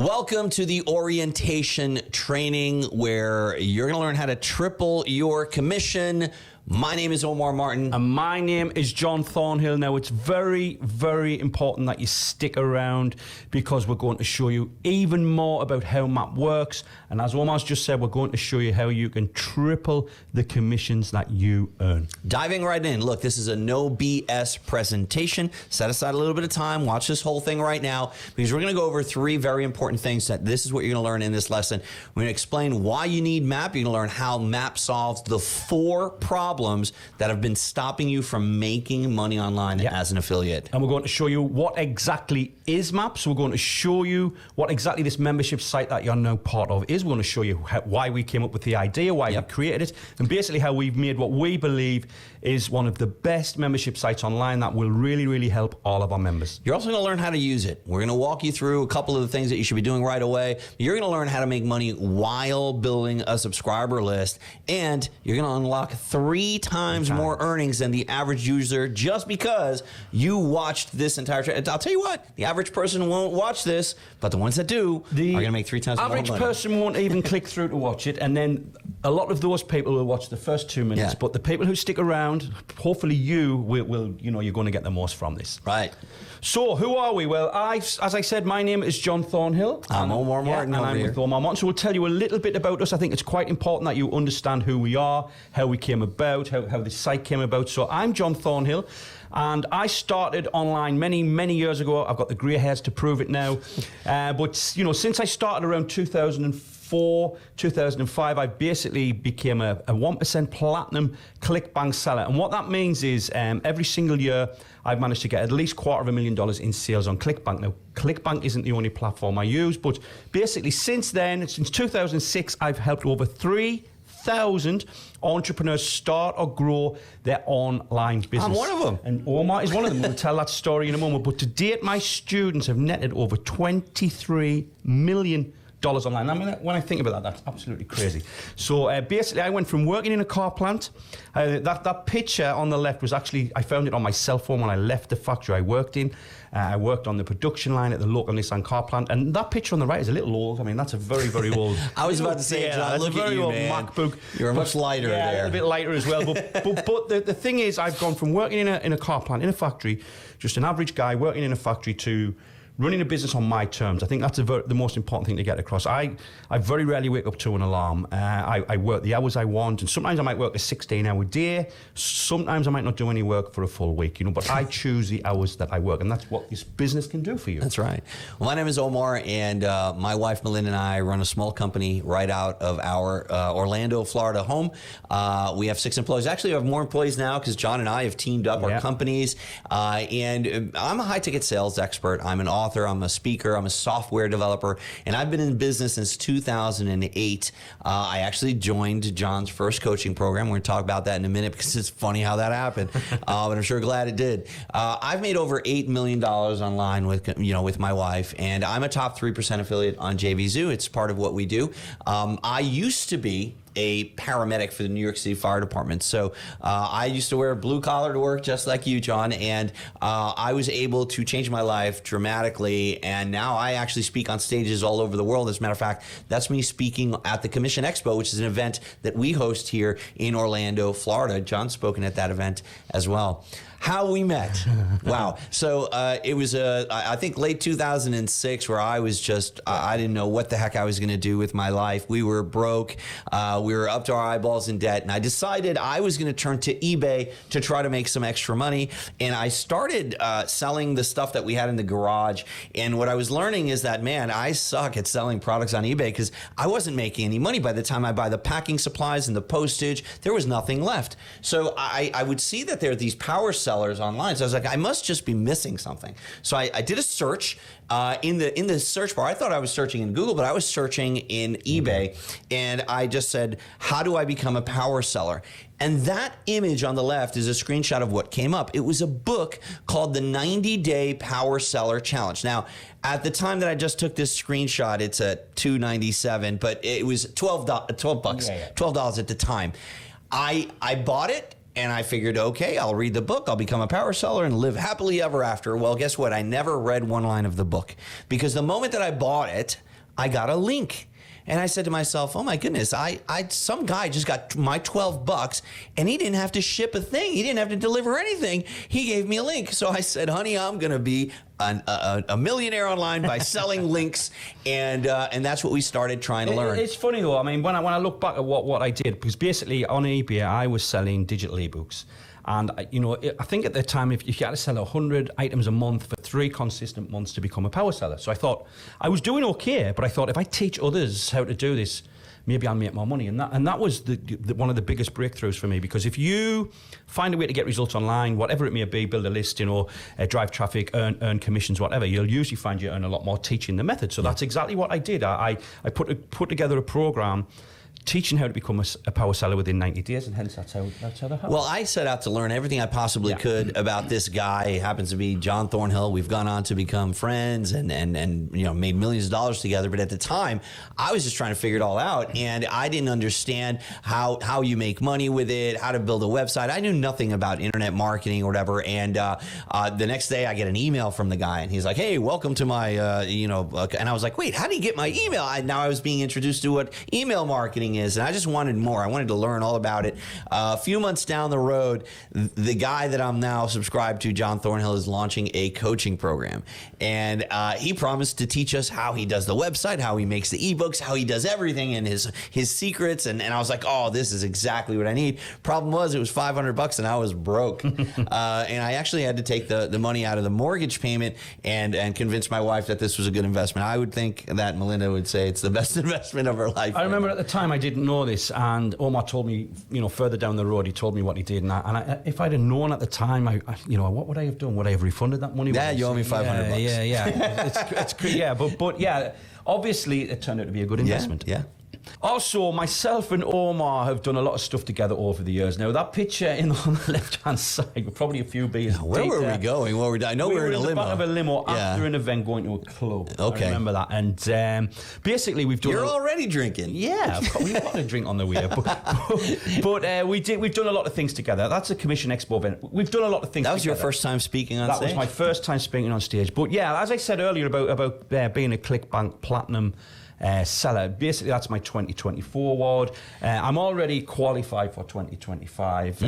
Welcome to the orientation training where you're going to learn how to triple your commission. My name is Omar Martin. And my name is John Thornhill. Now, it's very, very important that you stick around because we're going to show you even more about how MAP works. And as Omar's just said, we're going to show you how you can triple the commissions that you earn. Diving right in. Look, this is a no BS presentation. Set aside a little bit of time. Watch this whole thing right now because we're going to go over three very important things that this is what you're going to learn in this lesson. We're going to explain why you need MAP. You're going to learn how MAP solves the 4 problems that have been stopping you from making money online as an affiliate. And we're going to show you what exactly is MAP. So we're going to show you what exactly this membership site that you're now part of is. We're going to show you why we came up with the idea, why we created it, and basically how we've made what we believe is one of the best membership sites online that will really, really help all of our members. You're also going to learn how to use it. We're going to walk you through a couple of the things that you should be doing right away. You're going to learn how to make money while building a subscriber list, and you're going to unlock 3 times more earnings than the average user just because you watched this entire training. I'll tell you what, the average person won't watch this, but the ones that do are going to make 3 times more money. The average person won't even click through to watch it, and then a lot of those people will watch the first 2 minutes, but the people who stick around, hopefully you will you're going to get the most from this. Right. So who are we? Well, as I said, my name is John Thornhill. I'm Omar Martin and I'm with Omar Martin. So we'll tell you a little bit about us. I think it's quite important that you understand who we are, how we came about, how the site came about. So I'm John Thornhill, and I started online many, many years ago. I've got the grey hairs to prove it now. But since I started around 2004, 2005, I basically became a 1% platinum ClickBank seller. And what that means is every single year, I've managed to get at least $250,000 in sales on ClickBank. Now, ClickBank isn't the only platform I use, but basically since 2006, I've helped over 3,000 entrepreneurs start or grow their online business. I'm one of them. And Omar is one of them. We'll tell that story in a moment. But to date, my students have netted over $23 million online. I mean, when I think about that, that's absolutely crazy. So basically, I went from working in a car plant. That picture on the left was actually, I found it on my cell phone when I left the factory I worked in. I worked on the production line at the local Nissan car plant. And that picture on the right is a little old. I mean, that's a very, very old. I was about to say, John, look at you, man. MacBook. You're much lighter there. A little bit lighter as well. But the thing is, I've gone from working in a car plant, in a factory, just an average guy working in a factory, to running a business on my terms. I think that's the most important thing to get across. I very rarely wake up to an alarm. I work the hours I want, and sometimes I might work a 16-hour day. Sometimes I might not do any work for a full week, but I choose the hours that I work, and that's what this business can do for you. That's right. Well, my name is Omar, and my wife, Melinda, and I run a small company right out of our Orlando, Florida home. We have 6 employees. Actually, we have more employees now because John and I have teamed up our companies, and I'm a high-ticket sales expert. I'm an author, I'm a speaker, I'm a software developer, and I've been in business since 2008. I actually joined John's first coaching program. We're going to talk about that in a minute because it's funny how that happened, but I'm sure glad it did. I've made over $8 million online with my wife, and I'm a top 3% affiliate on JVZoo. It's part of what we do. I used to be a paramedic for the New York City Fire Department. So I used to wear a blue collar to work just like you, John, and I was able to change my life dramatically, and now I actually speak on stages all over the world. As a matter of fact, that's me speaking at the Commission Expo, which is an event that we host here in Orlando, Florida. John's spoken at that event as well. How we met. Wow. So it was, I think, late 2006 where I was just, I didn't know what the heck I was going to do with my life. We were broke. We were up to our eyeballs in debt. And I decided I was going to turn to eBay to try to make some extra money. And I started selling the stuff that we had in the garage. And what I was learning is that, man, I suck at selling products on eBay because I wasn't making any money. By the time I buy the packing supplies and the postage, there was nothing left. So I would see that there are these power sellers online. So I was like, I must just be missing something. So I did a search in the search bar. I thought I was searching in Google, but I was searching in eBay, and I just said, how do I become a power seller? And that image on the left is a screenshot of what came up. It was a book called The 90-Day Power Seller Challenge. Now, at the time that I just took this screenshot, it's at $2.97, but it was $12 at the time. I bought it. And I figured, okay, I'll read the book, I'll become a power seller and live happily ever after. Well, guess what? I never read one line of the book because the moment that I bought it, I got a link. And I said to myself, oh my goodness, some guy just got my $12 and he didn't have to ship a thing. He didn't have to deliver anything. He gave me a link. So I said, honey, I'm going to be a millionaire online by selling links. And that's what we started trying to learn. It's funny though. I mean, when I look back at what I did, because basically on eBay, I was selling digital ebooks. And, I think at the time, if you had to sell 100 items a month for 3 consistent months to become a power seller. So I thought I was doing okay, but I thought if I teach others how to do this, maybe I'll make more money. And that was one of the biggest breakthroughs for me, because if you find a way to get results online, whatever it may be, build a list, drive traffic, earn commissions, whatever, you'll usually find you earn a lot more teaching the method. So that's exactly what I did. I put together a program teaching how to become a power seller within 90 days, and hence that's how that happened. Well, I set out to learn everything I possibly could about this guy. He happens to be John Thornhill. We've gone on to become friends and made millions of dollars together. But at the time, I was just trying to figure it all out, and I didn't understand how you make money with it, how to build a website. I knew nothing about internet marketing or whatever. And the next day, I get an email from the guy, and he's like, "Hey, welcome to my and I was like, "Wait, how do you get my email?" Now I was being introduced to what email marketing is, and I just wanted more. I wanted to learn all about it. A few months down the road, the guy that I'm now subscribed to, John Thornhill, is launching a coaching program, and he promised to teach us how he does the website, how he makes the ebooks, how he does everything, and his secrets. And I was like, oh, this is exactly what I need. Problem was, it was $500 and I was broke, and I actually had to take the money out of the mortgage payment and convince my wife that this was a good investment. I would think that Melinda would say it's the best investment of her life. I remember at the time I didn't know this, and Omar told me, further down the road, he told me what he did, and if I'd have known at the time, what would I have done? Would I have refunded that money? Yeah, you owe me $500. Yeah. But obviously it turned out to be a good investment. Yeah. Also, myself and Omar have done a lot of stuff together over the years. Now, that picture on the left-hand side, probably a few beers. Where were we going? I know we were in a limo. We were in the back of a limo after an event going to a club. Okay. I remember that. And basically, we've done... You're already drinking. Yeah, we've got a drink on the way. But we've done a lot of things together. That's a Commission Expo event. We've done a lot of things together. That was your first time speaking on stage? That was my first time speaking on stage. But yeah, as I said earlier about being a ClickBank Platinum seller. Basically, that's my 2024 award. I'm already qualified for 2025,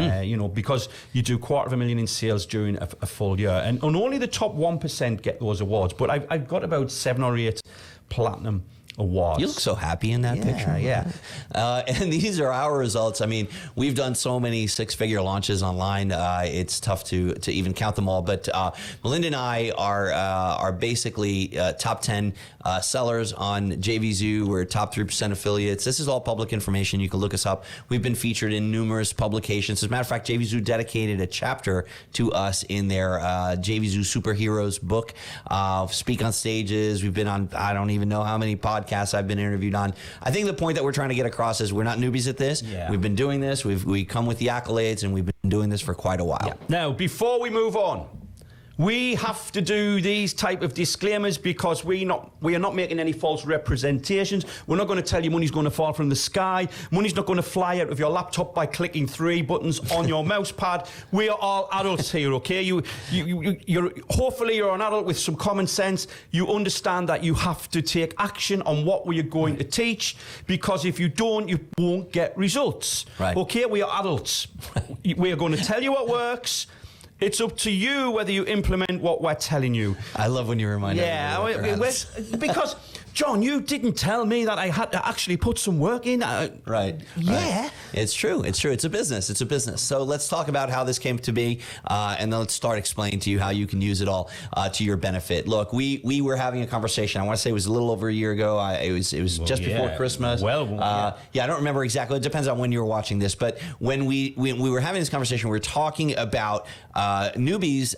because you do $250,000 in sales during a full year. And only the top 1% get those awards. But I've got about 7 or 8 platinum awards. You look so happy in that picture. Yeah. And these are our results. I mean, we've done so many 6-figure launches online. It's tough to even count them all. But Melinda and I are basically top 10 sellers on JVZoo. We're top 3% affiliates. This is all public information. You can look us up. We've been featured in numerous publications. As a matter of fact, JVZoo dedicated a chapter to us in their JVZoo Superheroes book. Speak on stages. We've been on, I don't even know how many podcasts I've been interviewed on. I think the point that we're trying to get across is we're not newbies at this. Yeah. We've been doing this. We come with the accolades, and we've been doing this for quite a while. Yeah. Now, before we move on, we have to do these type of disclaimers because we are not making any false representations. We're not going to tell you money's going to fall from the sky. Money's not going to fly out of your laptop by clicking 3 buttons on your mouse pad. We are all adults here, okay? You're hopefully you're an adult with some common sense. You understand that you have to take action on what we are going to teach, because if you don't, you won't get results. Right. Okay, we are adults. We are going to tell you what works. It's up to you whether you implement what we're telling you. I love when you remind everybody. Because, John, you didn't tell me that I had to actually put some work in. Right. Yeah. Right. It's true. It's a business. So let's talk about how this came to be, and then let's start explaining to you how you can use it all to your benefit. Look, we were having a conversation. I want to say it was a little over a year ago. It was just before Christmas. I don't remember exactly. It depends on when you were watching this. But when we were having this conversation, we were talking about newbies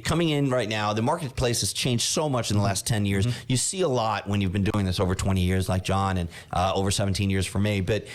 coming in right now. The marketplace has changed so much in the last 10 years. Mm-hmm. You see a lot when you've been doing this over 20 years, like John, and over 17 years for me. But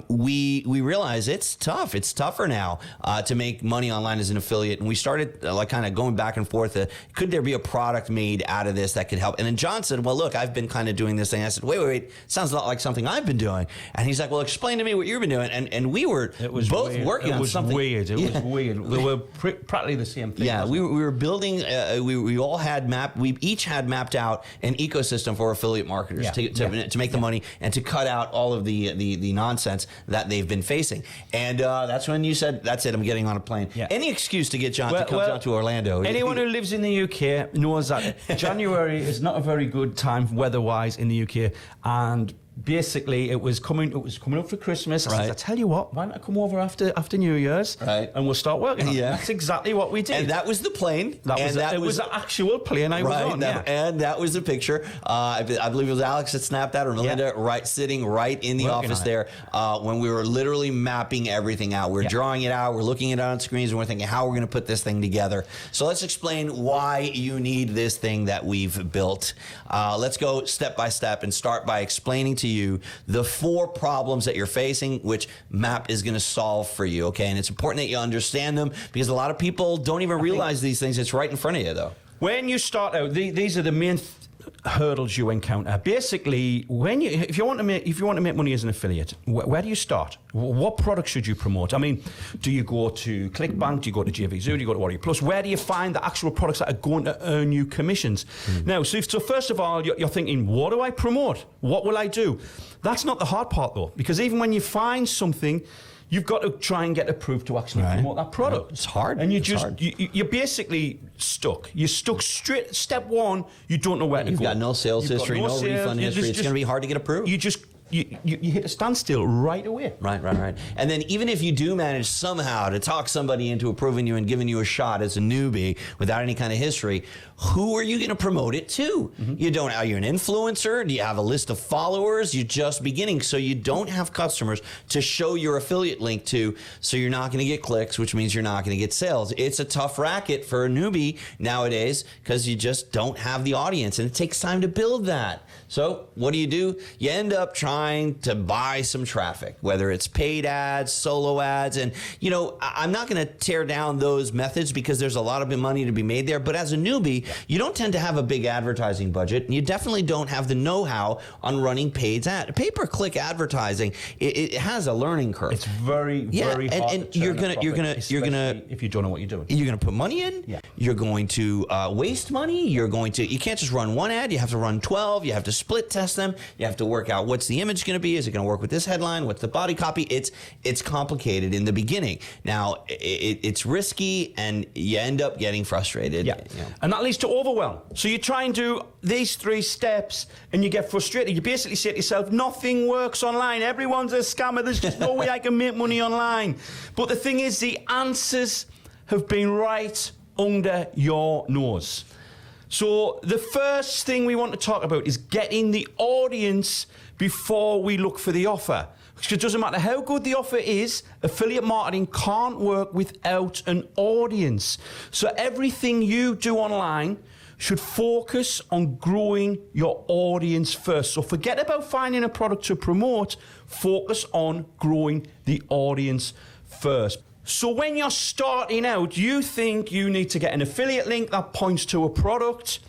we we realized it's tough. It's tougher now to make money online as an affiliate. And we started like kind of going back and forth. Could there be a product made out of this that could help? And then John said, well, look, I've been kind of doing this thing. I said, wait. Sounds a lot like something I've been doing. And he's like, well, explain to me what you've been doing. And we were both working on something. It was weird. We were practically the same thing. Yeah, we were building, we all had we each had mapped out an ecosystem for affiliate marketers to make the money and to cut out all of the nonsense that they've been facing. And that's when you said, that's it, I'm getting on a plane. Yeah. Any excuse to get John to come down to Orlando. Anyone who lives in the UK knows that January is not a very good time weather-wise in the UK. And basically, it was coming up for Christmas. I said, I tell you what, why not come over after New Year's, and we'll start working on it. That's exactly what we did. And that was the plane. It was the actual plane I was on. And that was the picture. I believe it was Alex that snapped that, or Melinda, sitting right in the office there when we were literally mapping everything out. We're drawing it out. We're looking at it on screens, and we're thinking how we're going to put this thing together. So let's explain why you need this thing that we've built. Let's go step by step and start by explaining to you the 4 problems that you're facing, which MAP is going to solve for you, okay? And it's important that you understand them because a lot of people don't even realize these things. It's right in front of you, though. When you start out, these are the main hurdles you encounter. Basically, if you want to make money as an affiliate, where do you start? What product should you promote? I mean, do you go to ClickBank? Do you go to JVZoo? Do you go to Warrior Plus? Where do you find the actual products that are going to earn you commissions? Now, so first of all, you're thinking, what do I promote? What will I do? That's not the hard part, though, because even when you find something, you've got to try and get approved to actually promote that product. It's hard. And you're basically stuck. You're stuck straight. Step 1, you don't know where to go. You've got no sales history, no refund history. It's going to be hard to get approved. You hit a standstill right away. Right. And then even if you do manage somehow to talk somebody into approving you and giving you a shot as a newbie without any kind of history, who are you going to promote it to? Are you an influencer? Do you have a list of followers? You're just beginning, so you don't have customers to show your affiliate link to, so you're not going to get clicks, which means you're not going to get sales. It's a tough racket for a newbie nowadays because you just don't have the audience, and it takes time to build that. So what do? You end up trying to buy some traffic, whether it's paid ads, solo ads. And, I'm not going to tear down those methods because there's a lot of money to be made there. But as a newbie, you don't tend to have a big advertising budget. And you definitely don't have the know-how on running paid ads. Pay-per-click advertising, it has a learning curve. It's very hard. And you're gonna if you don't know what you're doing. You're gonna put money in. Yeah. You're going to waste money. You can't just run one ad. You have to run 12. You have to split test them. You have to work out what's the image going to be. Is it going to work with this headline? What's the body copy? It's complicated in the beginning. Now it's risky, and you end up getting frustrated. Yeah, and that leads to overwhelm. So you try and do these 3 steps, and you get frustrated. You basically say to yourself, nothing works online. Everyone's a scammer. There's just no way I can make money online. But the thing is, the answers have been right under your nose. So the first thing we want to talk about is getting the audience before we look for the offer. Because it doesn't matter how good the offer is, affiliate marketing can't work without an audience. So everything you do online should focus on growing your audience first. So forget about finding a product to promote, focus on growing the audience first. So when you're starting out, you think you need to get an affiliate link that points to a product,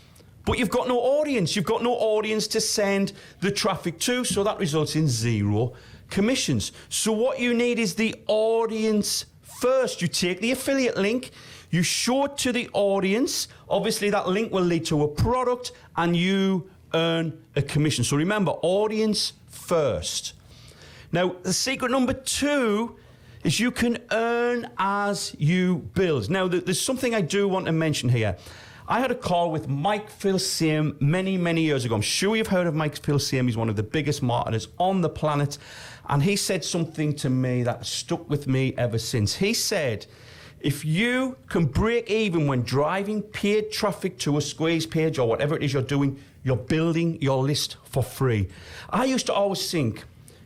but you've got no audience. You've got no audience to send the traffic to, so that results in 0 commissions. So what you need is the audience first. You take the affiliate link, you show it to the audience. Obviously, that link will lead to a product, and you earn a commission. So remember, audience first. Now, the secret number 2 is you can earn as you build. Now, there's something I do want to mention here. I had a call with Mike Filsaime many years ago. I'm sure you've heard of Mike Filsaime. He's one of the biggest marketers on the planet. And he said something to me that stuck with me ever since. He said, if you can break even when driving paid traffic to a Squeeze page or whatever it is you're doing, you're building your list for free. I used to always think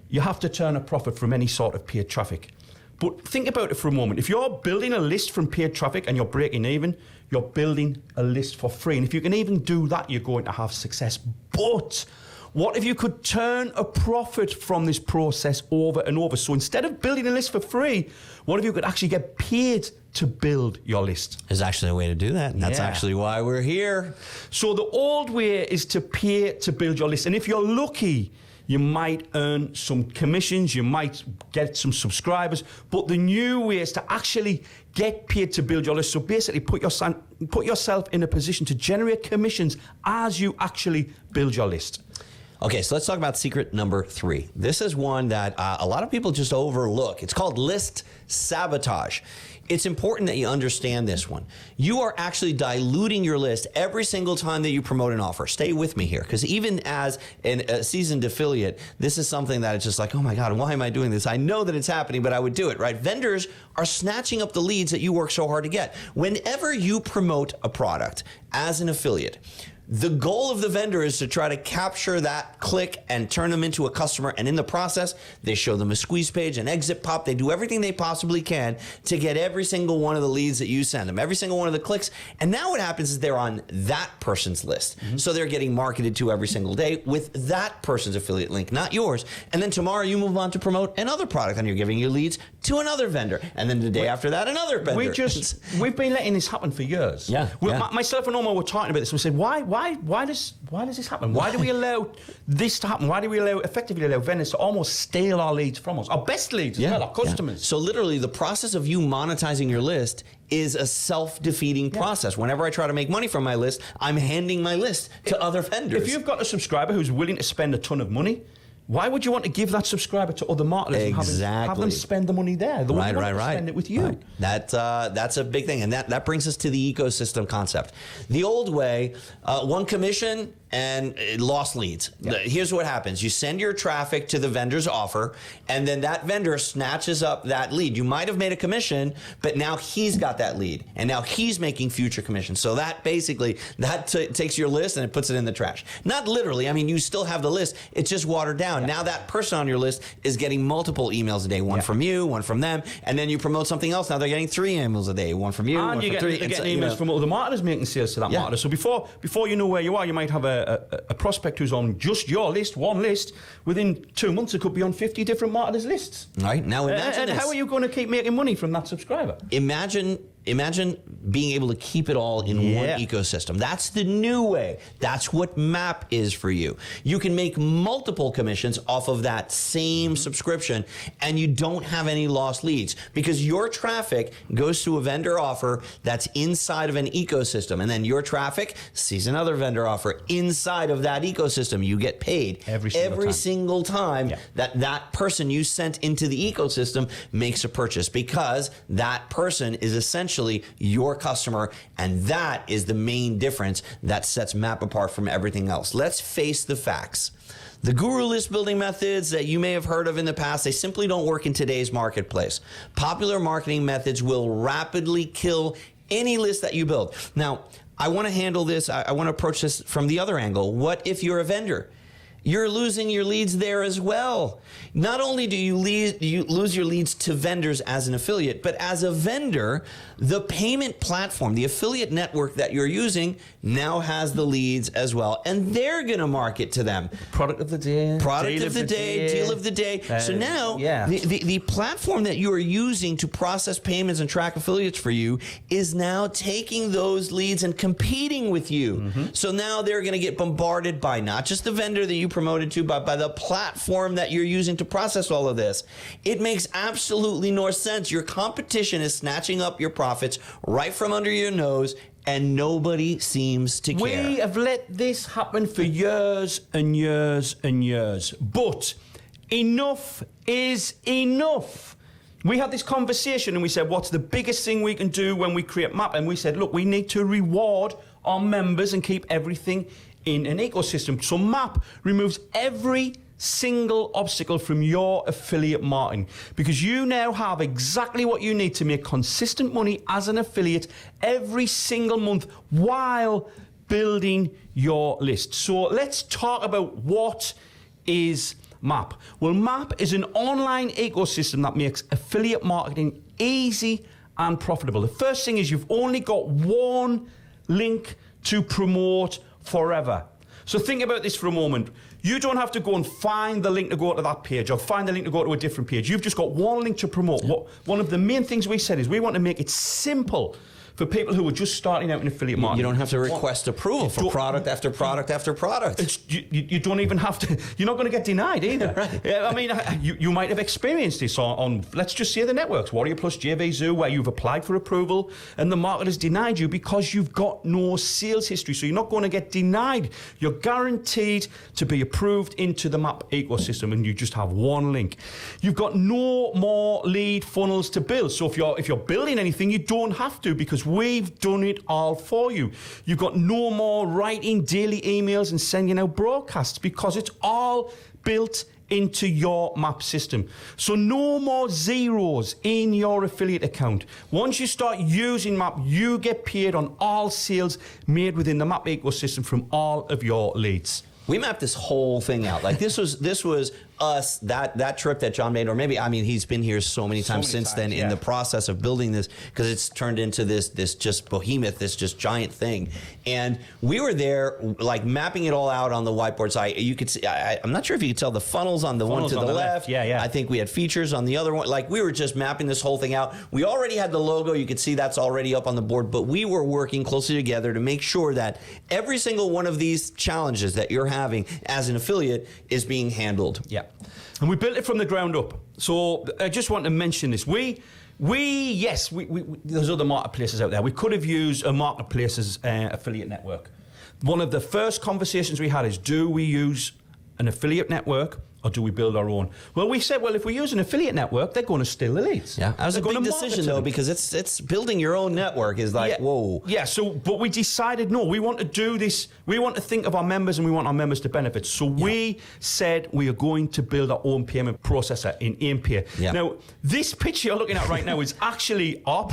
you have to turn a profit from any sort of paid traffic. But think about it for a moment. If you're building a list from paid traffic and you're breaking even, you're building a list for free. And if you can even do that, you're going to have success. But What if you could turn a profit from this process over and over? So instead of building a list for free, what if you could actually get paid to build your list? There's actually a way to do that, and that's Yeah. actually why we're here. So the old way is to pay to build your list. And if you're lucky, you might earn some commissions, you might get some subscribers. But the new way is to actually get paid to build your list. So basically put yourself in a position to generate commissions as you actually build your list. Okay, so let's talk about secret number 3. This is one that a lot of people just overlook. It's called list sabotage. It's important that you understand this one. You are actually diluting your list every single time that you promote an offer. Stay with me here, because even as a seasoned affiliate, this is something that it's just like, oh my God, why am I doing this? I know that it's happening, but I would do it, right? Vendors are snatching up the leads that you work so hard to get. Whenever you promote a product as an affiliate, the goal of the vendor is to try to capture that click and turn them into a customer. And in the process, they show them a squeeze page, an exit pop. They do everything they possibly can to get every single one of the leads that you send them, every single one of the clicks. And now what happens is they're on that person's list. Mm-hmm. So they're getting marketed to every single day with that person's affiliate link, not yours. And then tomorrow you move on to promote another product and you're giving your leads to another vendor. And then the day after that, another vendor. We've been letting this happen for years. Yeah. Myself and Omar were talking about this. We said, why does this happen? Why do we allow this to happen? Why do we effectively allow vendors to almost steal our leads from us? Our best leads as well, our customers. So literally the process of you monetizing your list is a self-defeating process. Whenever I try to make money from my list, I'm handing my list to other vendors. If you've got a subscriber who's willing to spend a ton of money, why would you want to give that subscriber to other marketers and have them spend the money there? They wouldn't want to spend it with you. Right. That's a big thing, and that brings us to the ecosystem concept. The old way, one commission and lost leads. Yeah. Here's what happens. You send your traffic to the vendor's offer, and then that vendor snatches up that lead. You might have made a commission, but now he's got that lead, and now he's making future commissions. So that basically, takes your list and it puts it in the trash. Not literally. I mean, you still have the list. It's just watered down. Yeah. Now that person on your list is getting multiple emails a day, one from you, one from them, and then you promote something else. Now they're getting 3 emails a day, one from you, and one from 3. They're getting emails from other marketers making sales to that marketer. So before you know where you are, you might have a prospect who's on just your list, one list. Within 2 months, it could be on 50 different marketers' lists. Right. Now imagine and this. how are you going to keep making money from that subscriber? Imagine being able to keep it all in one ecosystem. That's the new way. That's what MAP is for you. You can make multiple commissions off of that same subscription, and you don't have any lost leads because your traffic goes to a vendor offer that's inside of an ecosystem, and then your traffic sees another vendor offer inside of that ecosystem. You get paid every single time that person you sent into the ecosystem makes a purchase, because that person is essentially your customer, and that is the main difference that sets MAP apart from everything else. Let's face the facts. The guru list building methods that you may have heard of in the past, they simply don't work in today's marketplace. Popular marketing methods will rapidly kill any list that you build. Now, I want to handle this, I want to approach this from the other angle. What if you're a vendor? You're losing your leads there as well. Not only do you lose your leads to vendors as an affiliate, but as a vendor, the payment platform, the affiliate network that you're using now has the leads as well. And they're going to market to them. Product of the day. Product of the day, deal of the day. So now the platform that you are using to process payments and track affiliates for you is now taking those leads and competing with you. Mm-hmm. So now they're going to get bombarded by not just the vendor that you promoted to, but by the platform that you're using to process all of this. It makes absolutely no sense. Your competition is snatching up your profits right from under your nose, and nobody seems to care. We have let this happen for years and years and years. But enough is enough. We had this conversation and we said, what's the biggest thing we can do when we create MAP? And we said, look, we need to reward our members and keep everything in an ecosystem. So MAP removes every single obstacle from your affiliate marketing, because you now have exactly what you need to make consistent money as an affiliate every single month while building your list. So let's talk about what is MAP. Well, MAP is an online ecosystem that makes affiliate marketing easy and profitable. The first thing is you've only got one link to promote forever. So think about this for a moment. You don't have to go and find the link to go to that page or find the link to go to a different page. You've just got one link to promote. One of the main things we said is we want to make it simple for people who are just starting out in affiliate marketing. You don't have to request approval for product after product after product. You don't even have to. You're not going to get denied either. Right. I mean, you might have experienced this on let's just say the networks, Warrior Plus, JV Zoo, where you've applied for approval and the market has denied you because you've got no sales history. So you're not going to get denied. You're guaranteed to be approved into the MAP ecosystem, and you just have one link. You've got no more lead funnels to build. So if you're building anything, you don't have to, because we've done it all for you. You've got no more writing daily emails and sending out broadcasts, because it's all built into your MAP system. So no more zeros in your affiliate account. Once you start using MAP, you get paid on all sales made within the MAP ecosystem from all of your leads. We mapped this whole thing out. Like this was us, that trip that John made, or maybe, I mean, he's been here so many times since then in the process of building this, because it's turned into this just behemoth, this just giant thing. And we were there like mapping it all out on the whiteboard. So you could see, I'm not sure if you could tell the funnels on the one to the left. Yeah. I think we had features on the other one. Like we were just mapping this whole thing out. We already had the logo. You could see that's already up on the board, but we were working closely together to make sure that every single one of these challenges that you're having as an affiliate is being handled. Yeah. And we built it from the ground up. So I just want to mention this. Yes, there's other marketplaces out there. We could have used a marketplace's affiliate network. One of the first conversations we had is, do we use an affiliate network or do we build our own? Well, we said, well, if we use an affiliate network, they're going to steal the leads. Yeah, that was a big decision, though, because it's building your own network is like, whoa. Yeah, but we decided, no, we want to do this. We want to think of our members, and we want our members to benefit. So we said we are going to build our own payment processor in AimPay. Yeah. Now, this picture you're looking at right now is actually our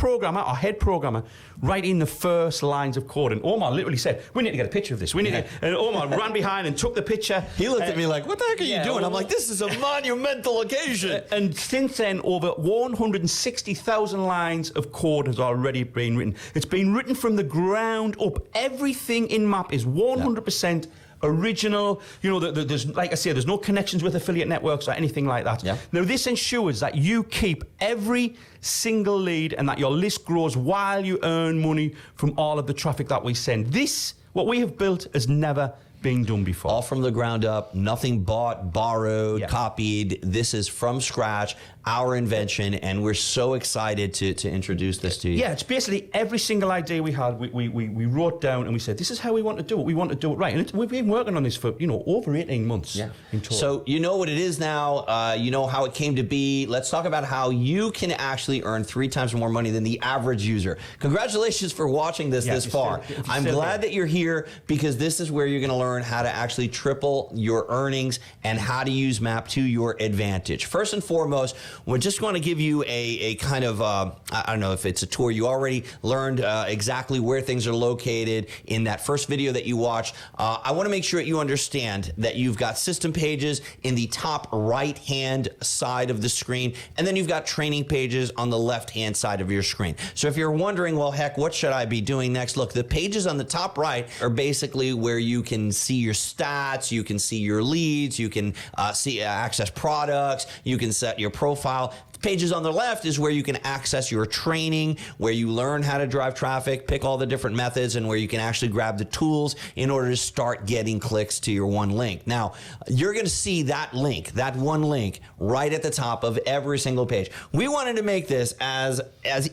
head programmer, writing the first lines of code. And Omar literally said, we need to get a picture of this. And Omar ran behind and took the picture. He looked at me like, what the heck are you doing? I'm like, this is a monumental occasion. And since then, over 160,000 lines of code has already been written. It's been written from the ground up. Everything in MAP is 100% original. You know, there's, like I say, there's no connections with affiliate networks or anything like that. Yeah. Now, this ensures that you keep every single lead and that your list grows while you earn money from all of the traffic that we send. This, what we have built, has never been done before. All from the ground up, nothing bought, borrowed, copied. This is from scratch, our invention, and we're so excited to introduce this to you. Yeah, it's basically every single idea we had, we wrote down and we said, this is how we want to do it. We want to do it right. And we've been working on this for, over 18 months in total. So you know what it is now. You know how it came to be. Let's talk about how you can actually earn 3 times more money than the average user. Congratulations for watching this far. I'm glad that you're here, because this is where you're going to learn how to actually triple your earnings and how to use MAP to your advantage. First and foremost, we're just going to give you a kind of, I don't know if it's a tour. You already learned exactly where things are located in that first video that you watched. I want to make sure that you understand that you've got system pages in the top right-hand side of the screen, and then you've got training pages on the left-hand side of your screen. So if you're wondering, well, heck, what should I be doing next? Look, the pages on the top right are basically where you can see your stats, you can see your leads, you can access products, you can set your profile. Pages on the left is where you can access your training, where you learn how to drive traffic, pick all the different methods, and where you can actually grab the tools in order to start getting clicks to your one link. Now, you're going to see that link, that one link, right at the top of every single page. We wanted to make this as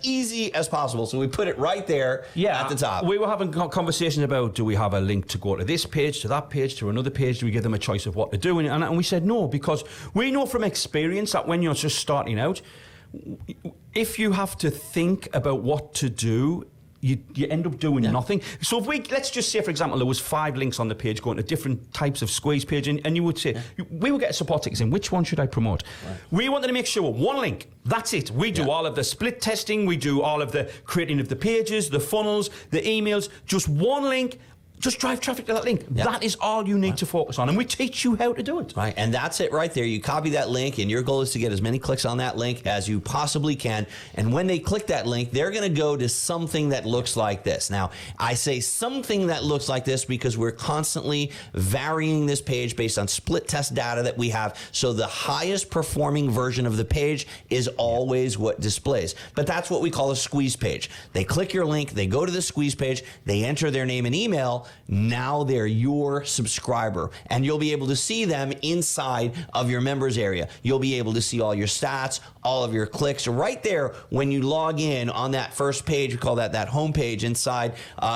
easy as possible, so we put it right there at the top. We were having conversations about, do we have a link to go to this page, to that page, to another page? Do we give them a choice of what to do? And we said no, because we know from experience that when you're just starting out, if you have to think about what to do, you end up doing nothing. So if let's just say, for example, there was 5 links on the page going to different types of squeeze page, and you would say, we would get support tickets in, which one should I promote? Right. We wanted to make sure, one link, that's it. We do all of the split testing, we do all of the creating of the pages, the funnels, the emails, just one link. just drive traffic to that link. Yeah. That is all you need to focus on. And we teach you how to do it. Right, and that's it right there. You copy that link, and your goal is to get as many clicks on that link as you possibly can. And when they click that link, they're going to go to something that looks like this. Now, I say something that looks like this because we're constantly varying this page based on split test data that we have. So the highest performing version of the page is always what displays. But that's what we call a squeeze page. They click your link, they go to the squeeze page, they enter their name and email. Now they're your subscriber, and you'll be able to see them inside of your members area. You'll be able to see all your stats, all of your clicks right there when you log in on that first page. We call that home page inside.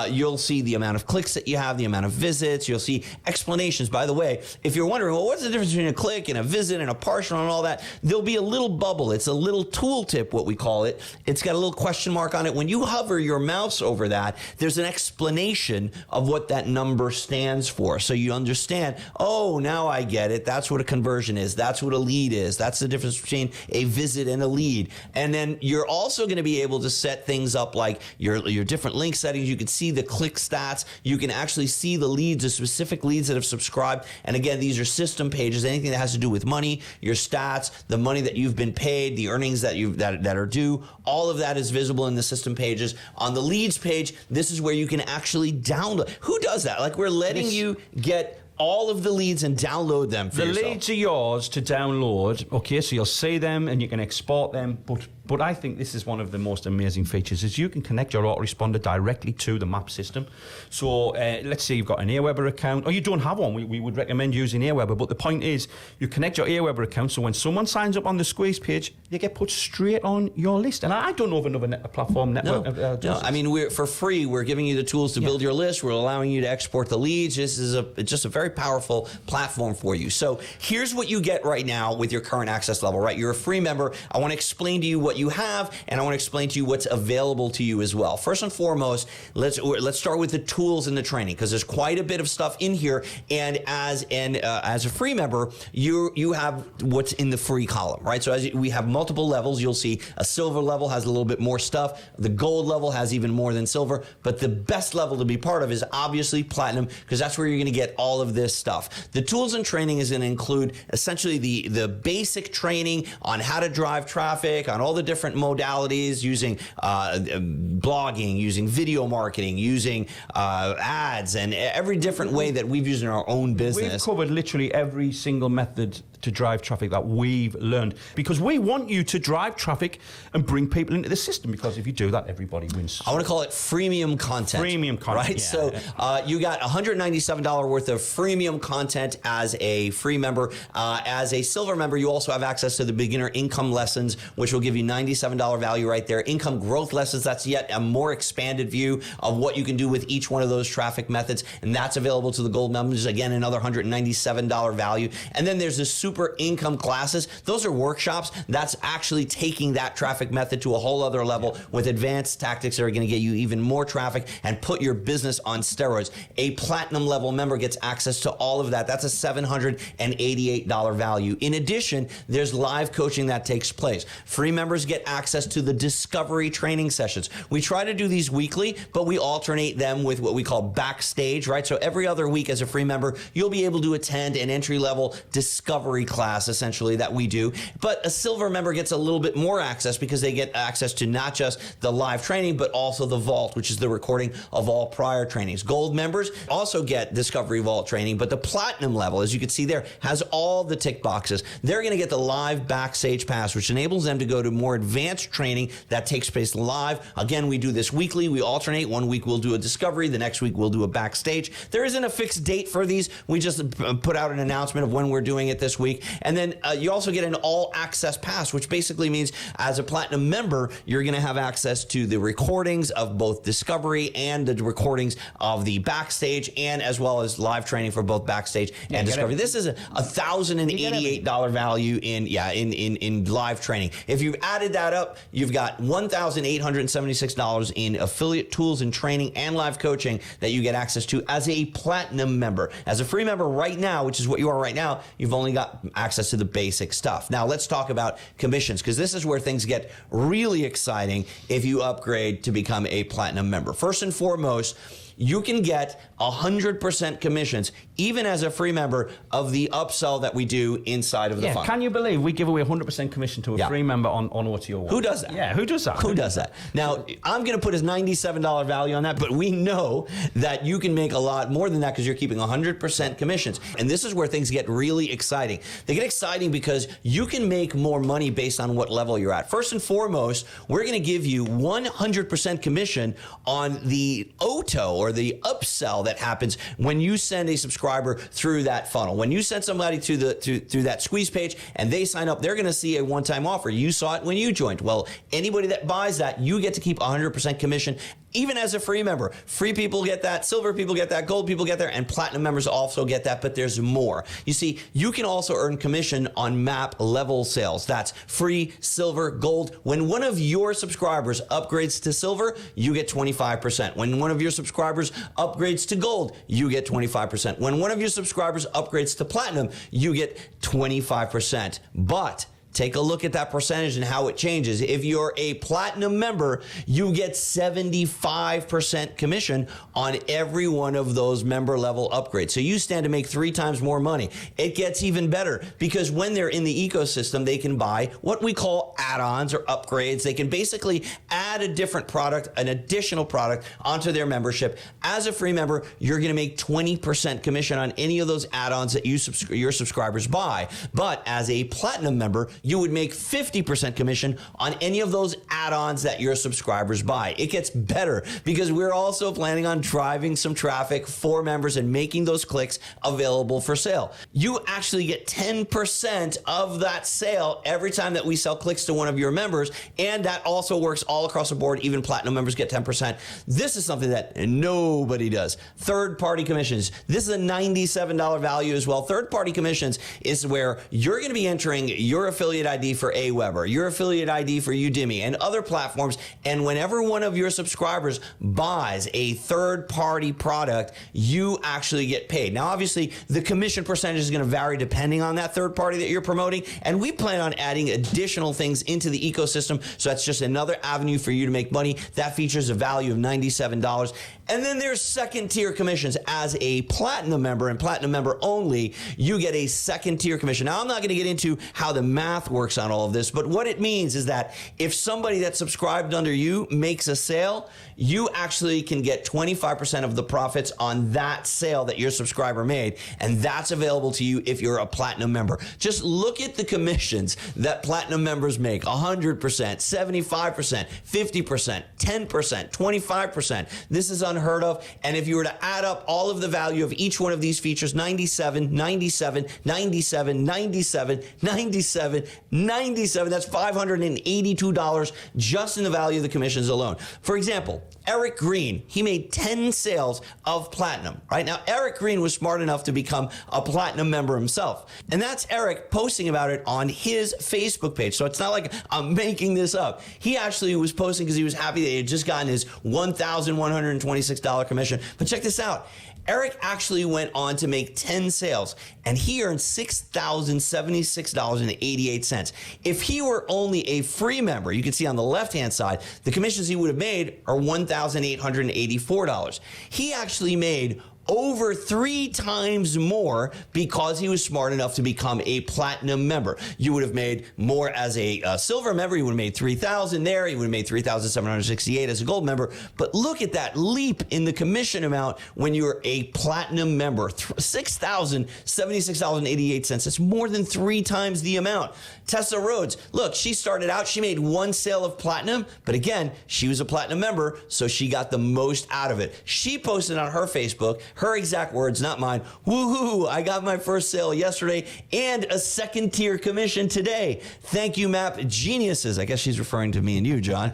You'll see the amount of clicks that you have, the amount of visits. You'll see explanations. By the way, if you're wondering, well, what's the difference between a click and a visit and a partial and all that, there'll be a little bubble. It's a little tooltip, what we call it. It's got a little question mark on it. When you hover your mouse over that, there's an explanation of what that number stands for. So you understand, oh, now I get it. That's what a conversion is. That's what a lead is. That's the difference between a visit and a lead. And then you're also going to be able to set things up like your different link settings. You can see the click stats. You can actually see the leads, the specific leads that have subscribed. And again, these are system pages. Anything that has to do with money, your stats, the money that you've been paid, the earnings that are due, all of that is visible in the system pages. On the leads page, this is where you can actually download. Who does that? Like, we're letting you get all of the leads and download them for yourself. The leads are yours to download. Okay, so you'll see them and you can export them. But I think this is one of the most amazing features is you can connect your autoresponder directly to the map system. So let's say you've got an Aweber account, or you don't have one. We would recommend using Aweber. But the point is, you connect your Aweber account, so when someone signs up on the squeeze page, they get put straight on your list. And I don't know of another platform network. No, I mean, for free, we're giving you the tools to build your list. We're allowing you to export the leads. This is just a very powerful platform for you. So here's what you get right now with your current access level, right? You're a free member. I want to explain to you what you have, and I want to explain to you what's available to you as well. First and foremost, let's start with the tools and the training, because there's quite a bit of stuff in here. And as a free member, you have what's in the free column, right? So we have multiple levels. You'll see a silver level has a little bit more stuff. The gold level has even more than silver. But the best level to be part of is obviously platinum, because that's where you're going to get all of this stuff. The tools and training is going to include essentially the basic training on how to drive traffic, on all the different modalities, using blogging, using video marketing, using ads, and every different way that we've used in our own business. We've covered literally every single method to drive traffic that we've learned, because we want you to drive traffic and bring people into the system, because if you do that, everybody wins. I want to call it freemium content. Freemium content, right? Yeah. So you got $197 worth of freemium content as a free member. As a silver member, you also have access to the beginner income lessons, which will give you $97 value right there. Income growth lessons, that's yet a more expanded view of what you can do with each one of those traffic methods, and that's available to the gold members. Again, another $197 value. And then there's the super income classes. Those are workshops. That's actually taking that traffic method to a whole other level with advanced tactics that are going to get you even more traffic and put your business on steroids. A platinum level member gets access to all of that. That's a $788 value. In addition, there's live coaching that takes place. Free members get access to the discovery training sessions. We try to do these weekly, but we alternate them with what we call backstage, right? So every other week as a free member, you'll be able to attend an entry-level discovery class, essentially, that we do. But a silver member gets a little bit more access, because they get access to not just the live training, but also the vault, which is the recording of all prior trainings. Gold members also get Discovery Vault training, but the platinum level, as you can see there, has all the tick boxes. They're going to get the live backstage pass, which enables them to go to more advanced training that takes place live. Again, we do this weekly. We alternate. One week we'll do a discovery. The next week we'll do a backstage. There isn't a fixed date for these. We just put out an announcement of when we're doing it this week. And then you also get an all access pass, which basically means as a platinum member, you're going to have access to the recordings of both discovery and the recordings of the backstage, and as well as live training for both backstage and discovery. This is a $1,088 value in live training. If you've added that up, you've got $1,876 in affiliate tools and training and live coaching that you get access to as a platinum member. As a free member right now, which is what you are right now, you've only got access to the basic stuff. Now let's talk about commissions, because this is where things get really exciting if you upgrade to become a platinum member. First and foremost, you can get 100% commissions, even as a free member, of the upsell that we do inside of the funnel. Can you believe we give away 100% commission to a free member on OTO One? Who does that? Yeah, who does that? Who does that? Now, I'm going to put his $97 value on that, but we know that you can make a lot more than that because you're keeping 100% commissions. And this is where things get really exciting. They get exciting because you can make more money based on what level you're at. First and foremost, we're going to give you 100% commission on the OTO, or the upsell, that happens when you send a subscriber through that funnel. When you send somebody through that squeeze page and they sign up, they're going to see a one-time offer. You saw it when you joined. Well, anybody that buys that, you get to keep 100% commission, even as a free member. Free people get that, silver people get that, gold people get there, and platinum members also get that, but there's more. You see, you can also earn commission on map level sales. That's free, silver, gold. When one of your subscribers upgrades to silver, you get 25%. When one of your subscribers upgrades to gold, you get 25%. When one of your subscribers upgrades to platinum, you get 25%. But take a look at that percentage and how it changes. If you're a platinum member, you get 75% commission on every one of those member level upgrades. So you stand to make 3 times more money. It gets even better because when they're in the ecosystem, they can buy what we call add-ons or upgrades. They can basically add a different product, an additional product onto their membership. As a free member, you're going to make 20% commission on any of those add-ons that your subscribers buy. But as a platinum member, you would make 50% commission on any of those add-ons that your subscribers buy. It gets better because we're also planning on driving some traffic for members and making those clicks available for sale. You actually get 10% of that sale every time that we sell clicks to one of your members, and that also works all across the board. Even platinum members get 10%. This is something that nobody does. Third-party commissions. This is a $97 value as well. Third-party commissions is where you're going to be entering your affiliate ID for Aweber, your affiliate ID for Udemy, and other platforms. And whenever one of your subscribers buys a third-party product, you actually get paid. Now, obviously, the commission percentage is going to vary depending on that third party that you're promoting. And we plan on adding additional things into the ecosystem. So that's just another avenue for you to make money. That features a value of $97. And then there's second-tier commissions. As a platinum member and platinum member only, you get a second-tier commission. Now, I'm not going to get into how the math works on all of this, but what it means is that if somebody that's subscribed under you makes a sale, you actually can get 25% of the profits on that sale that your subscriber made, and that's available to you if you're a platinum member. Just look at the commissions that platinum members make: 100%, 75%, 50%, 10%, 25%. This is unheard of, and if you were to add up all of the value of each one of these features, 97, 97, 97, 97, 97, 97, that's $582 just in the value of the commissions alone. For example, Eric Green, he made 10 sales of platinum, right? Now, Eric Green was smart enough to become a platinum member himself. And that's Eric posting about it on his Facebook page. So it's not like I'm making this up. He actually was posting because he was happy that he had just gotten his $1,126 commission. But check this out. Eric actually went on to make 10 sales, and he earned $6,076.88. If he were only a free member, you can see on the left-hand side, the commissions he would have made are $1,884. He actually made over 3 times more because he was smart enough to become a platinum member. You would have made more as a silver member. You would have made $3,000 there. You would have made $3,768 as a gold member. But look at that leap in the commission amount when you're a platinum member. $6,076.88. That's more than 3 times the amount. Tessa Rhodes, look, she started out, she made 1 sale of platinum, but again, she was a platinum member, so she got the most out of it. She posted on her Facebook, her exact words, not mine, "Woohoo, I got my first sale yesterday and a second-tier commission today. Thank you, Map Geniuses." I guess she's referring to me and you, John.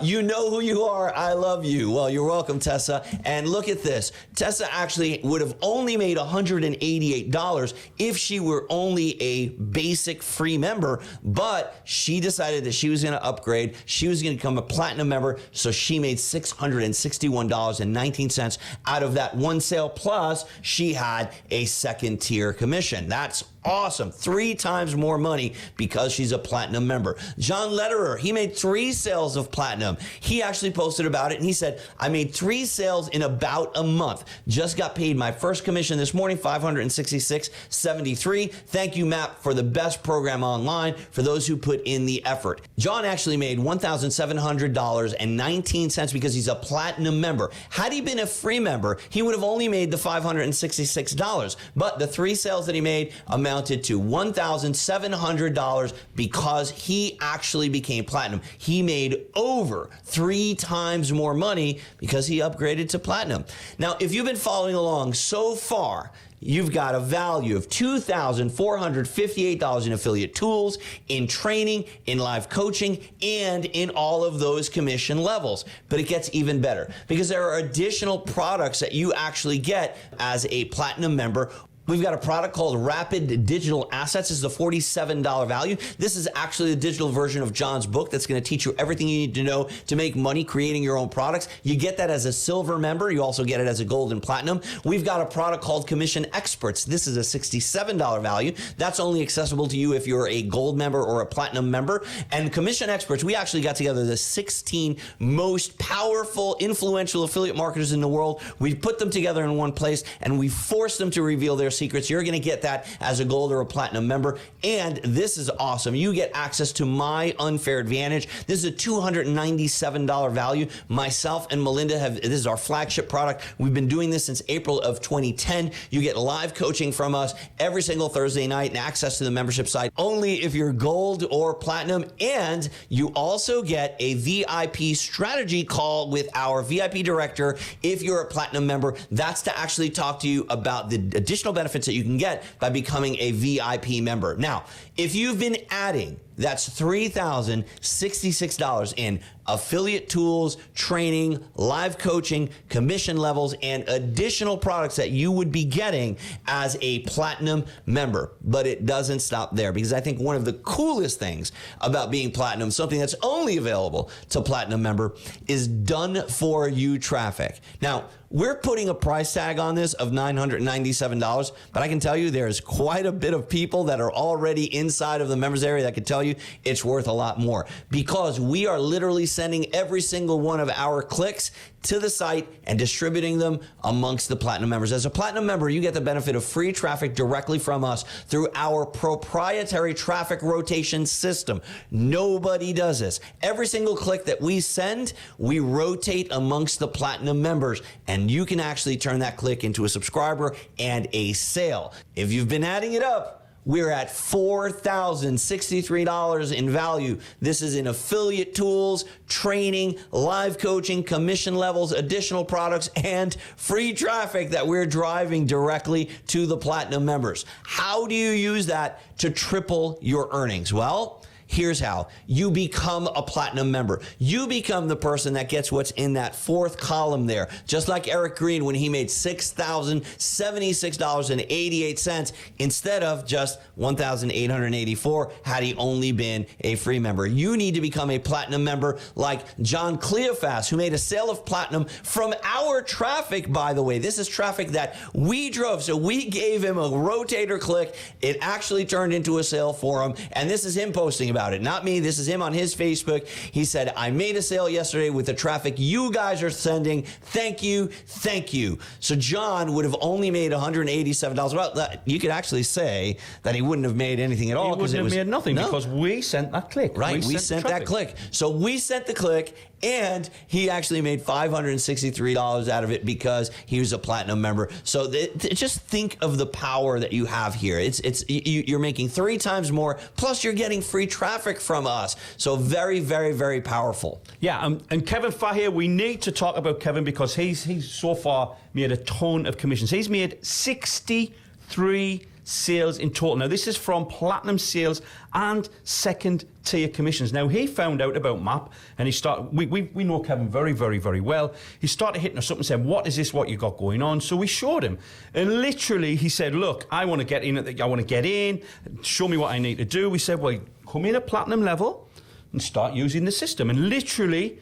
You know who you are. I love you. Well, you're welcome, Tessa. And look at this. Tessa actually would have only made $188 if she were only a basic free member, but she decided that she was going to upgrade. She was going to become a platinum member, so she made $661.19 out of that 1 sale, plus she had a second-tier commission. That's awesome. 3 times more money because she's a platinum member. John Lederer, he made 3 sales of platinum. He actually posted about it and he said, I made 3 sales in about a month. Just got paid my first commission this morning, $566.73. Thank you, MAP, for the best program online for those who put in the effort. John actually made $1,700.19 because he's a platinum member. Had he been a free member, he would have only made the $566. But the 3 sales that he made amounted to $1,700 because he actually became platinum. He made over 3 times more money because he upgraded to platinum. Now, if you've been following along so far, you've got a value of $2,458 in affiliate tools, in training, in live coaching, and in all of those commission levels. But it gets even better because there are additional products that you actually get as a platinum member. We've got a product called Rapid Digital Assets. This is a $47 value. This is actually the digital version of John's book that's going to teach you everything you need to know to make money creating your own products. You get that as a silver member. You also get it as a gold and platinum. We've got a product called Commission Experts. This is a $67 value. That's only accessible to you if you're a gold member or a platinum member. And Commission Experts, we actually got together the 16 most powerful, influential affiliate marketers in the world. We put them together in one place and we forced them to reveal their secrets. You're going to get that as a gold or a platinum member. And this is awesome. You get access to My Unfair Advantage. This is a $297 value. Myself and Melinda this is our flagship product. We've been doing this since April of 2010. You get live coaching from us every single Thursday night and access to the membership site only if you're gold or platinum. And you also get a VIP strategy call with our VIP director if you're a platinum member. That's to actually talk to you about the additional benefits that you can get by becoming a VIP member. Now, if you've been adding, that's $3,066 in affiliate tools, training, live coaching, commission levels, and additional products that you would be getting as a platinum member. But it doesn't stop there because I think one of the coolest things about being platinum, something that's only available to platinum member, is done for you traffic. Now, we're putting a price tag on this of $997, but I can tell you there's quite a bit of people that are already inside of the members area that can tell you it's worth a lot more because we are literally sending every single one of our clicks to the site and distributing them amongst the platinum members. As a platinum member, you get the benefit of free traffic directly from us through our proprietary traffic rotation system. Nobody does this. Every single click that we send, we rotate amongst the platinum members, and you can actually turn that click into a subscriber and a sale. If you've been adding it up, we're at $4,063 in value. This is in affiliate tools, training, live coaching, commission levels, additional products, and free traffic that we're driving directly to the platinum members. How do you use that to triple your earnings? Well, here's how. You become a platinum member. You become the person that gets what's in that 4th column there. Just like Eric Green when he made $6,076.88 instead of just $1,884 had he only been a free member. You need to become a platinum member like John Cleophas, who made a sale of platinum from our traffic, by the way. This is traffic that we drove. So we gave him a rotator click. It actually turned into a sale for him. And this is him posting about it, not me. This is him on his Facebook. He said, I made a sale yesterday with the traffic you guys are sending. Thank you. Thank you. So John would have only made $187. Well, you could actually say that he wouldn't have made anything at all. He wouldn't have made nothing because we sent that click. Right. We sent that click. So we sent the click and he actually made $563 out of it because he was a platinum member. So just think of the power that you have here. You're making 3 times more, plus you're getting free traffic from us. So very, very, very powerful. Yeah, and Kevin Fahey, we need to talk about Kevin because he's so far made a ton of commissions. He's made 63 sales in total. Now, this is from platinum sales and second tier commissions. Now, he found out about MAP and he started, we know Kevin very, very, very well. He started hitting us up and said, what is this, what you got going on? So we showed him. And literally, he said, look, I want to get in, show me what I need to do. We said, well, come in at platinum level and start using the system. And literally,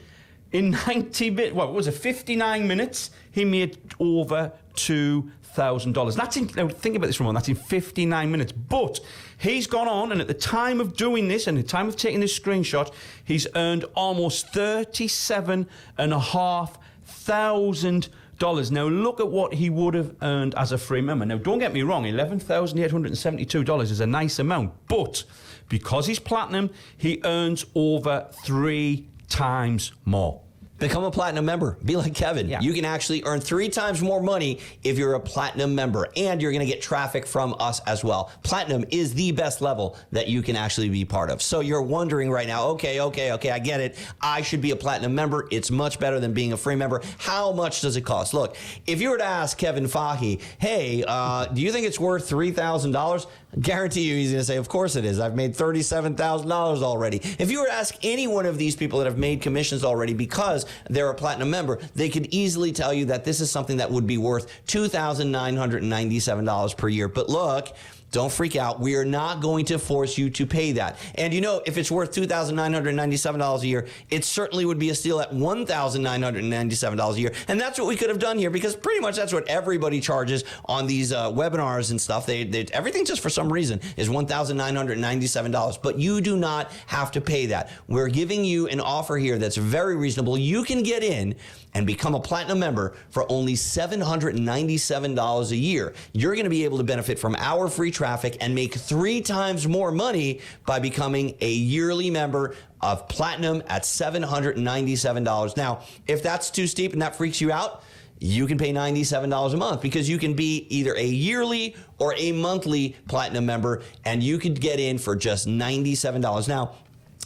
in 59 minutes, he made over $2,000. $11,000. That's in, now think about this, Ramon, that's in 59 minutes. But he's gone on, and at the time of doing this, and the time of taking this screenshot, he's earned almost $37,500. Now look at what he would have earned as a free member. Now don't get me wrong, $11,872 is a nice amount, but because he's platinum, he earns over 3 times more. Become a platinum member. Be like Kevin. Yeah. You can actually earn 3 times more money if you're a platinum member, and you're going to get traffic from us as well. Platinum is the best level that you can actually be part of. So you're wondering right now, okay, I get it. I should be a platinum member. It's much better than being a free member. How much does it cost? Look, if you were to ask Kevin Fahy, hey, do you think it's worth $3,000? Guarantee you he's going to say, of course it is. I've made $37,000 already. If you were to ask any one of these people that have made commissions already because they're a platinum member, they could easily tell you that this is something that would be worth $2,997 per year. But look, don't freak out. We are not going to force you to pay that. And you know, if it's worth $2,997 a year, it certainly would be a steal at $1,997 a year. And that's what we could have done here, because pretty much that's what everybody charges on these webinars and stuff. Everything just for some reason is $1,997. But you do not have to pay that. We're giving you an offer here that's very reasonable. You can get in and become a platinum member for only $797 a year. You're going to be able to benefit from our free traffic and make 3 times more money by becoming a yearly member of Platinum at $797. Now, if that's too steep and that freaks you out, you can pay $97 a month, because you can be either a yearly or a monthly Platinum member, and you could get in for just $97. Now,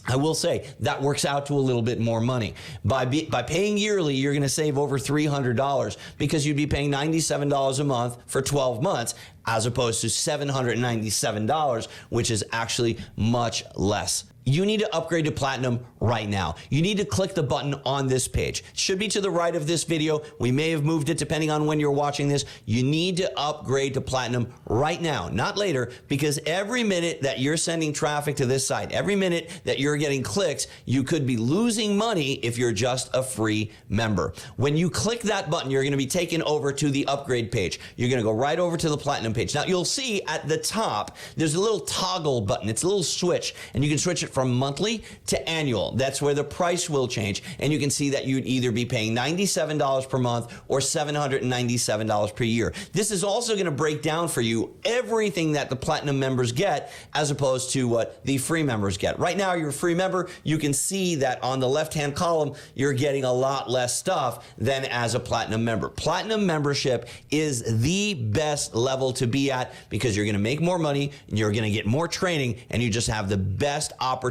I will say that works out to a little bit more money. By paying yearly, you're going to save over $300, because you'd be paying $97 a month for 12 months as opposed to $797, which is actually much less. You need to upgrade to Platinum right now. You need to click the button on this page. It should be to the right of this video. We may have moved it depending on when you're watching this. You need to upgrade to Platinum right now, not later, because every minute that you're sending traffic to this site, every minute that you're getting clicks, you could be losing money if you're just a free member. When you click that button, you're going to be taken over to the upgrade page. You're going to go right over to the Platinum page. Now, you'll see at the top, there's a little toggle button. It's a little switch, and you can switch it from monthly to annual. That's where the price will change. And you can see that you'd either be paying $97 per month or $797 per year. This is also going to break down for you everything that the Platinum members get as opposed to what the free members get. Right now, you're a free member. You can see that on the left-hand column, you're getting a lot less stuff than as a Platinum member. Platinum membership is the best level to be at, because you're going to make more money, you're going to get more training, and you just have the best opportunity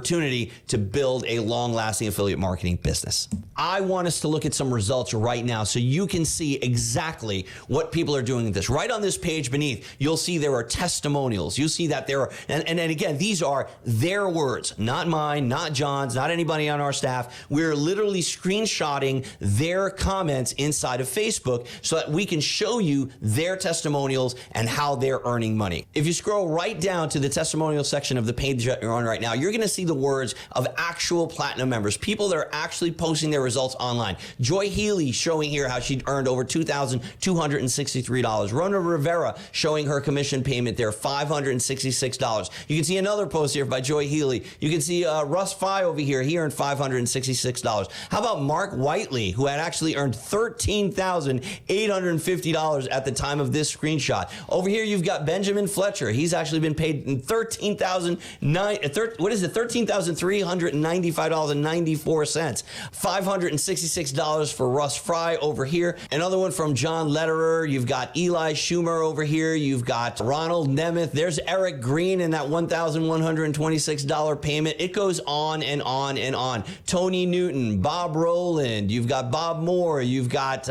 to build a long-lasting affiliate marketing business. I want us to look at some results right now so you can see exactly what people are doing with this. Right on this page beneath, you'll see there are testimonials. You'll see that there are, and again, these are their words, not mine, not John's, not anybody on our staff. We're literally screenshotting their comments inside of Facebook so that we can show you their testimonials and how they're earning money. If you scroll right down to the testimonial section of the page that you're on right now, you're going to see the words of actual Platinum members, people that are actually posting their results online. Joy Healy showing here how she earned over $2,263. Rona Rivera showing her commission payment there, $566. You can see another post here by Joy Healy. You can see Russ Fye over here. He earned $566. How about Mark Whiteley, who had actually earned $13,850 at the time of this screenshot? Over here, you've got Benjamin Fletcher. He's actually been paid $13,395.94. $566 for Russ Fry over here. Another one from John Lederer. You've got Eli Schumer over here. You've got Ronald Nemeth. There's Eric Green in that $1,126 payment. It goes on and on and on. Tony Newton, Bob Rowland. You've got Bob Moore. You've got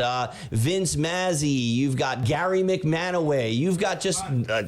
Vince Mazzi. You've got Gary McManaway. You've got got just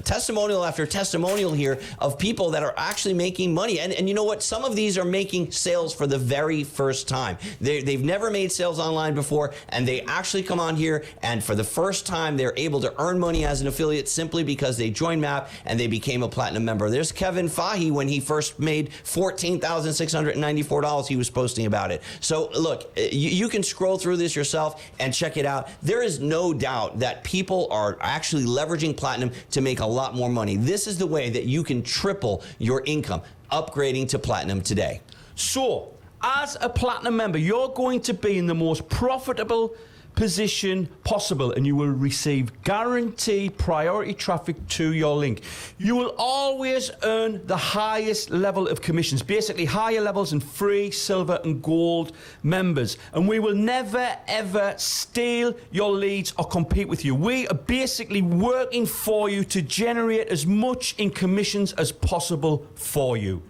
testimonial after testimonial here of people that are actually making money. And you know what? Some of these are making sales for the very first time. They've never made sales online before, and they actually come on here, and for the first time, they're able to earn money as an affiliate simply because they joined MAP and they became a platinum member. There's Kevin Fahy when he first made $14,694. He was posting about it. So look, you can scroll through this yourself and check it out. There is no doubt that people are actually leveraging platinum to make a lot more money. This is the way that you can triple your income, upgrading to platinum today. So, as a platinum member, you're going to be in the most profitable position possible, and you will receive guaranteed priority traffic to your link. You will always earn the highest level of commissions, basically higher levels in free, silver and gold members, and we will never ever steal your leads or compete with you. We are basically working for you to generate as much in commissions as possible for you.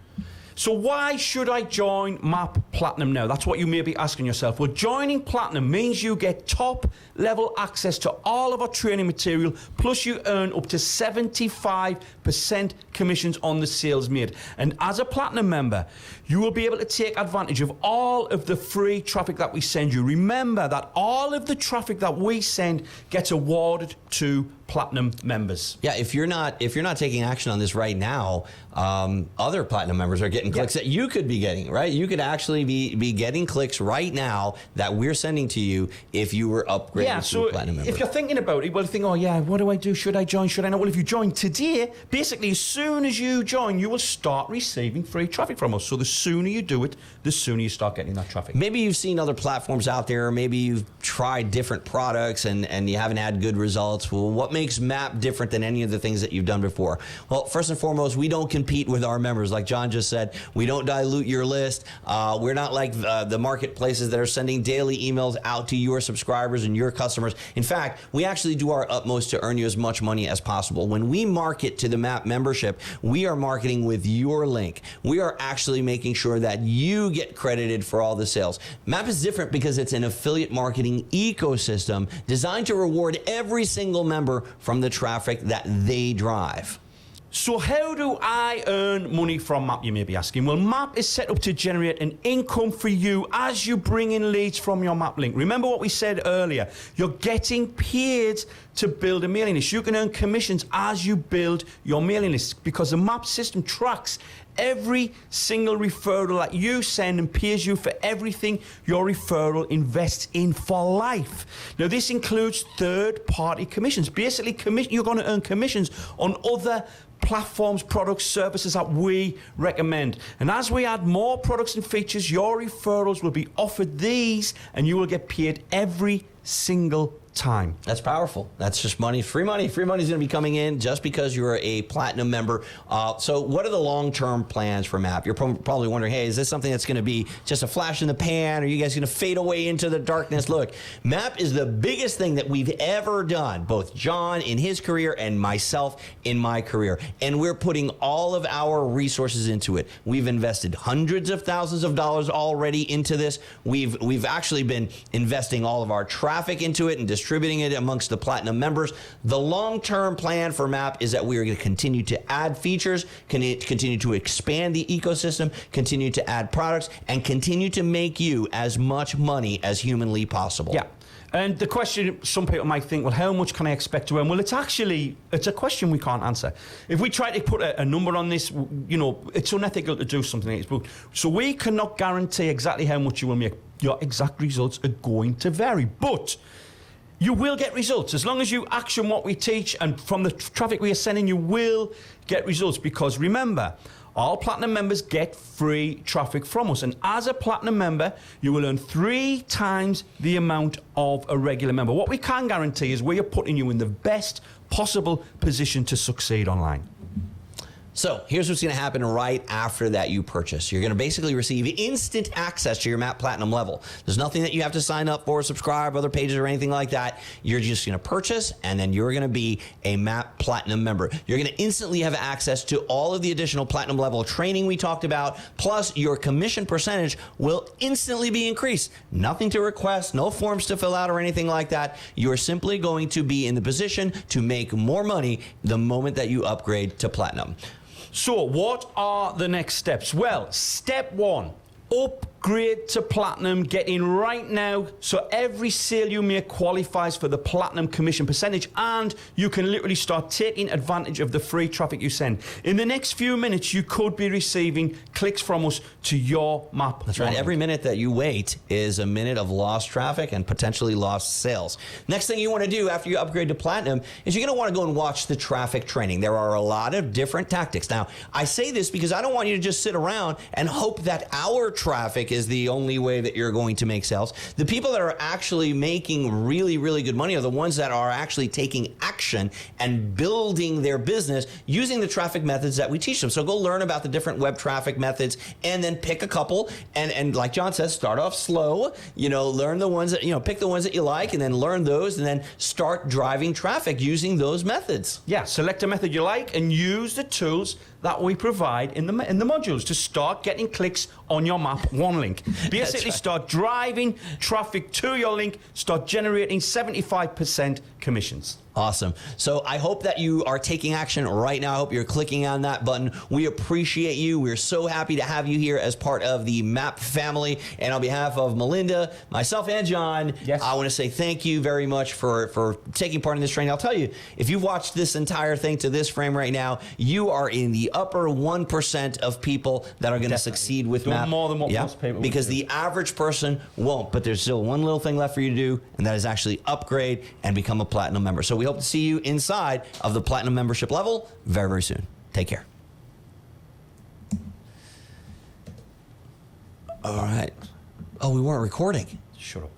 So why should I join MAP Platinum now? That's what you may be asking yourself. Well, joining Platinum means you get top level access to all of our training material, plus you earn up to 75% commissions on the sales made. And as a Platinum member, you will be able to take advantage of all of the free traffic that we send you. Remember that all of the traffic that we send gets awarded to Platinum members. Yeah, if you're not taking action on this right now, other Platinum members are getting clicks that you could be getting, right? You could actually be getting clicks right now that we're sending to you if you were upgraded to a Platinum member. If you're thinking about it, well, think, oh yeah, what do I do? Should I join? Should I not? Well, if you join today, basically as soon as you join, you will start receiving free traffic from us. So the sooner you do it, the sooner you start getting that traffic. Maybe you've seen other platforms out there. Maybe you've tried different products and you haven't had good results. Well, what makes MAP different than any of the things that you've done before? Well, first and foremost, we don't compete with our members. Like John just said, we don't dilute your list. We're not like the marketplaces that are sending daily emails out to your subscribers and your customers. In fact, we actually do our utmost to earn you as much money as possible. When we market to the MAP membership, we are marketing with your link. We are actually making sure that you get credited for all the sales. MAP is different because it's an affiliate marketing ecosystem designed to reward every single member from the traffic that they drive. So how do I earn money from MAP, you may be asking? Well, MAP is set up to generate an income for you as you bring in leads from your MAP link. Remember what we said earlier. You're getting paid to build a mailing list. You can earn commissions as you build your mailing list because the MAP system tracks every single referral that you send and pays you for everything your referral invests in for life. Now, this includes third-party commissions. Basically, you're going to earn commissions on other platforms, products, services that we recommend. And as we add more products and features, your referrals will be offered these and you will get paid every single time. That's powerful. That's just money. Free money. Free money is going to be coming in just because you're a platinum member. So what are the long-term plans for MAP? You're probably wondering, hey, is this something that's going to be just a flash in the pan? Are you guys going to fade away into the darkness? Look, MAP is the biggest thing that we've ever done, both John in his career and myself in my career. And we're putting all of our resources into it. We've invested hundreds of thousands of dollars already into this. We've actually been investing all of our traffic into it and distributing it amongst the platinum members. The long-term plan for MAP is that we are going to continue to add features, continue to expand the ecosystem, continue to add products, and continue to make you as much money as humanly possible. Yeah. And the question, some people might think, well, how much can I expect to earn? Well, it's a question we can't answer. If we try to put a number on this, you know, it's unethical to do something like this. So we cannot guarantee exactly how much you will make. Your exact results are going to vary. But you will get results. As long as you action what we teach and from the traffic we are sending, you will get results. Because remember, all platinum members get free traffic from us. And as a platinum member, you will earn 3 times the amount of a regular member. What we can guarantee is we are putting you in the best possible position to succeed online. So here's what's going to happen right after that you purchase. You're going to basically receive instant access to your MAP Platinum level. There's nothing that you have to sign up for, subscribe, other pages or anything like that. You're just going to purchase, and then you're going to be a MAP Platinum member. You're going to instantly have access to all of the additional Platinum level training we talked about, plus your commission percentage will instantly be increased. Nothing to request, no forms to fill out or anything like that. You're simply going to be in the position to make more money the moment that you upgrade to Platinum. So what are the next steps? Well, step one, upgrade to Platinum. Get in right now, so every sale you make qualifies for the Platinum commission percentage, and you can literally start taking advantage of the free traffic you send. In the next few minutes, you could be receiving clicks from us to your MAP. That's right. Every minute that you wait is a minute of lost traffic and potentially lost sales. Next thing you want to do after you upgrade to Platinum is you're going to want to go and watch the traffic training. There are a lot of different tactics. Now, I say this because I don't want you to just sit around and hope that our traffic is the only way that you're going to make sales. The people that are actually making really, really good money are the ones that are actually taking action and building their business using the traffic methods that we teach them. So go learn about the different web traffic methods and then pick a couple. And like John says, start off slow, learn the ones that, pick the ones that you like and then learn those and then start driving traffic using those methods. Yeah, select a method you like and use the tools that we provide in the modules to start getting clicks on your map. One link. Basically, start driving traffic to your link, start generating 75% commissions. Awesome. So I hope that you are taking action right now. I hope you're clicking on that button. We appreciate you. We're so happy to have you here as part of the MAP family. And on behalf of Melinda, myself, and John, yes, I want to say thank you very much for taking part in this training. I'll tell you, if you've watched this entire thing to this frame right now, you are in the upper 1% of people that are going to succeed with MAP. More than what most people because would do. the average person won't. But there's still one little thing left for you to do, and that is actually upgrade and become a Platinum member. So we hope to see you inside of the Platinum membership level very, very soon. Take care. All right. Oh, we weren't recording. Shut up.